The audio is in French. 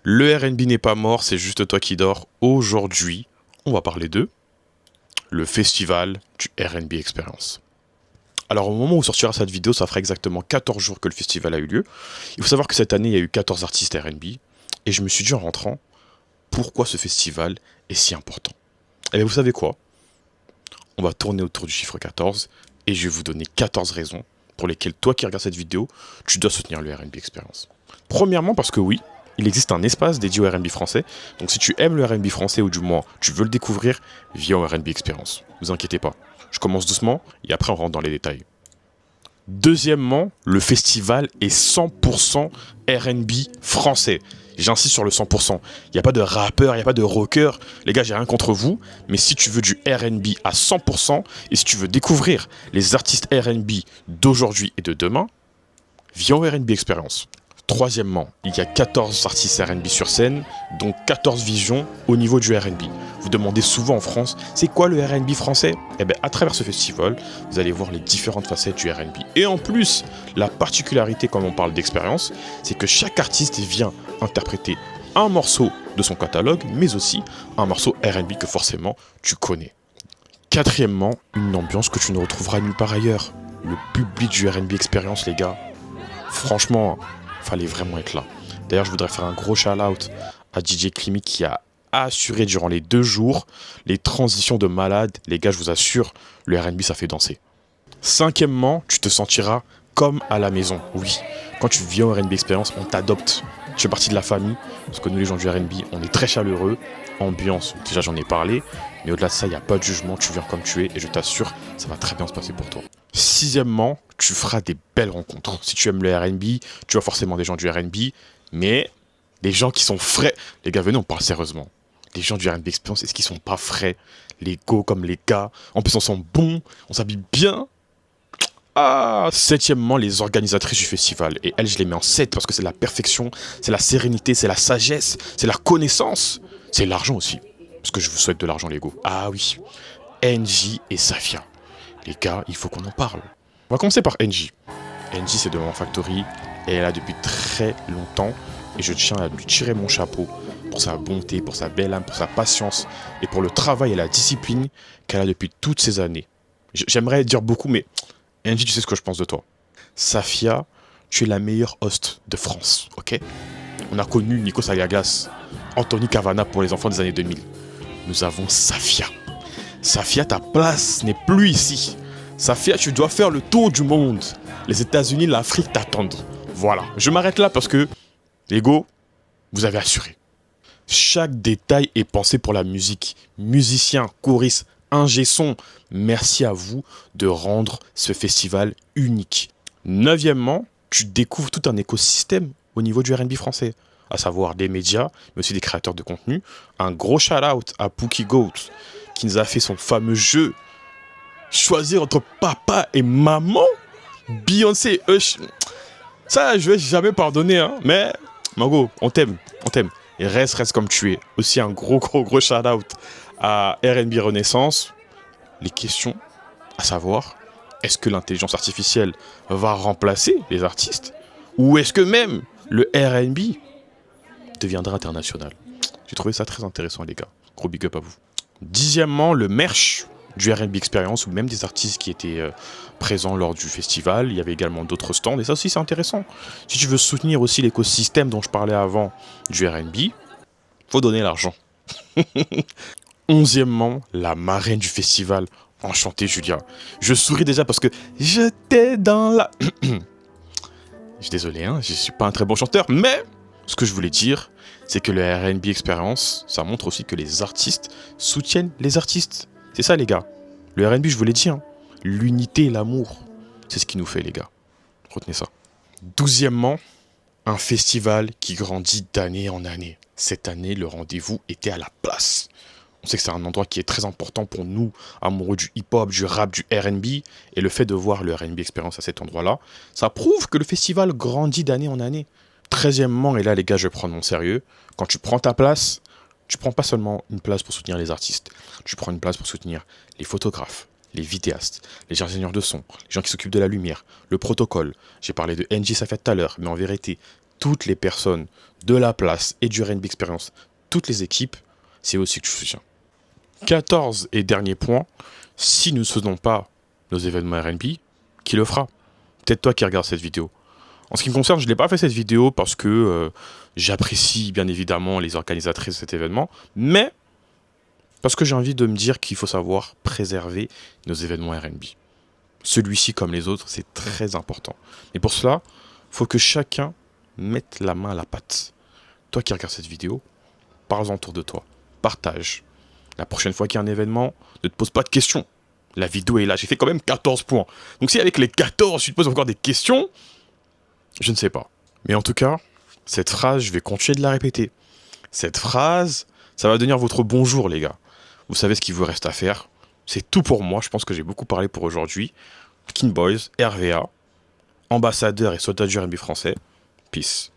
Le RnB n'est pas mort, c'est juste toi qui dors. Aujourd'hui, on va parler de le festival du RnB Experience. Alors au moment où sortira cette vidéo, ça fera exactement 14 jours que le festival a eu lieu. Il faut savoir que cette année, il y a eu 14 artistes RnB. Et je me suis dit en rentrant, pourquoi ce festival est si important? Et bien vous savez quoi? On va tourner autour du chiffre 14 et je vais vous donner 14 raisons pour lesquelles toi qui regardes cette vidéo, tu dois soutenir le RnB Experience. Premièrement parce que oui, il existe un espace dédié au RnB français. Donc si tu aimes le RnB français ou du moins tu veux le découvrir, viens au RnB Experience. Ne vous inquiétez pas. Je commence doucement et après on rentre dans les détails. Deuxièmement, le festival est 100% RnB français. J'insiste sur le 100%. Il n'y a pas de rappeur, il n'y a pas de rocker. Les gars, j'ai rien contre vous. Mais si tu veux du RnB à 100% et si tu veux découvrir les artistes RnB d'aujourd'hui et de demain, viens au RnB Experience. Troisièmement, il y a 14 artistes RnB sur scène, donc 14 visions au niveau du RnB. Vous demandez souvent en France, c'est quoi le RnB français? Eh bien, à travers ce festival, vous allez voir les différentes facettes du RnB. Et en plus, la particularité quand on parle d'expérience, c'est que chaque artiste vient interpréter un morceau de son catalogue, mais aussi un morceau RnB que forcément tu connais. Quatrièmement, une ambiance que tu ne retrouveras nulle part ailleurs. Le public du RnB Experience, les gars, franchement, fallait vraiment être là. D'ailleurs, je voudrais faire un gros shout-out à DJ Climic qui a assuré durant les 2 jours les transitions de malade. Les gars, je vous assure, le RnB, ça fait danser. Cinquièmement, tu te sentiras comme à la maison. Oui, quand tu viens au RnB Experience, on t'adopte. Tu fais partie de la famille, parce que nous, les gens du RnB, on est très chaleureux. Ambiance, déjà j'en ai parlé, mais au-delà de ça, il n'y a pas de jugement, tu viens comme tu es, et je t'assure, ça va très bien se passer pour toi. Sixièmement, tu feras des belles rencontres. Si tu aimes le RnB, tu vois forcément des gens du RnB, mais les gens qui sont frais, les gars, venez, on parle sérieusement. Les gens du RnB Experience, est-ce qu'ils sont pas frais? Les go comme les gars, en plus on sent bon, on s'habille bien. Ah, septièmement, les organisatrices du festival. Et elles, je les mets en 7 parce que c'est la perfection, c'est la sérénité, c'est la sagesse, c'est la connaissance, c'est l'argent aussi. Parce que je vous souhaite de l'argent, les go. Ah oui, NJ et Safia. Les gars, il faut qu'on en parle. On va commencer par NJ. NJ, c'est de Maman Factory et elle est là depuis très longtemps. Et je tiens à lui tirer mon chapeau pour sa bonté, pour sa belle âme, pour sa patience et pour le travail et la discipline qu'elle a depuis toutes ces années. J'aimerais dire beaucoup, mais NJ, tu sais ce que je pense de toi. Safia, tu es la meilleure host de France, ok? On a connu Nico Saliagas, Anthony Cavana pour les enfants des années 2000. Nous avons Safia. Safia, ta place n'est plus ici. Safia, tu dois faire le tour du monde. Les États-Unis, l'Afrique t'attendent. Voilà, je m'arrête là parce que, les go, vous avez assuré. Chaque détail est pensé pour la musique. Musiciens, choristes, ingé son, merci à vous de rendre ce festival unique. Neuvièmement, tu découvres tout un écosystème au niveau du RnB français, à savoir des médias, mais aussi des créateurs de contenu. Un gros shout-out à Pookie Goat, qui nous a fait son fameux jeu. Choisir entre papa et maman, Beyoncé et Usher. Ça, je vais jamais pardonner, hein. Mais, Mago, on t'aime, on t'aime. Et reste comme tu es. Aussi un gros shout-out à RnB Renaissance. Les questions, à savoir, est-ce que l'intelligence artificielle va remplacer les artistes? Ou est-ce que même le RnB deviendra international? J'ai trouvé ça très intéressant, les gars. Gros big up à vous. Dixièmement, le merch du RnB Experience, ou même des artistes qui étaient présents lors du festival. Il y avait également d'autres stands, et ça aussi c'est intéressant. Si tu veux soutenir aussi l'écosystème dont je parlais avant du RnB, faut donner l'argent. Onzièmement, la marraine du festival. Enchanté, Julia. Je souris déjà parce que j'étais dans la... Je suis désolé, hein, je suis pas un très bon chanteur, mais ce que je voulais dire, c'est que le RnB Experience, ça montre aussi que les artistes soutiennent les artistes. C'est ça, les gars. Le RnB, je vous l'ai dit, hein, l'unité et l'amour, c'est ce qui nous fait, les gars. Retenez ça. Douzièmement, un festival qui grandit d'année en année. Cette année, le rendez-vous était à la place. On sait que c'est un endroit qui est très important pour nous, amoureux du hip-hop, du rap, du RnB. Et le fait de voir le RnB Experience à cet endroit-là, ça prouve que le festival grandit d'année en année. Treizièmement, et là les gars, je vais prendre mon sérieux, quand tu prends ta place, tu prends pas seulement une place pour soutenir les artistes, tu prends une place pour soutenir les photographes, les vidéastes, les ingénieurs de son, les gens qui s'occupent de la lumière, le protocole. J'ai parlé de NJ Safia tout à l'heure, mais en vérité, toutes les personnes de la place et du RNB Experience, toutes les équipes, c'est aussi que je soutiens. 14 et dernier point, si nous ne faisons pas nos événements RNB, qui le fera? Peut-être toi qui regardes cette vidéo. En ce qui me concerne, je n'ai pas fait cette vidéo parce que j'apprécie bien évidemment les organisatrices de cet événement, mais parce que j'ai envie de me dire qu'il faut savoir préserver nos événements RNB. Celui-ci, comme les autres, c'est très important. Et pour cela, il faut que chacun mette la main à la pâte. Toi qui regardes cette vidéo, parle-en autour de toi. Partage. La prochaine fois qu'il y a un événement, ne te pose pas de questions. La vidéo est là, j'ai fait quand même 14 points. Donc si avec les 14, tu te poses encore des questions, je ne sais pas. Mais en tout cas, cette phrase, je vais continuer de la répéter. Cette phrase, ça va devenir votre bonjour, les gars. Vous savez ce qu'il vous reste à faire. C'est tout pour moi, je pense que j'ai beaucoup parlé pour aujourd'hui. King Boys, RVA, ambassadeur et soldat du RNB français. Peace.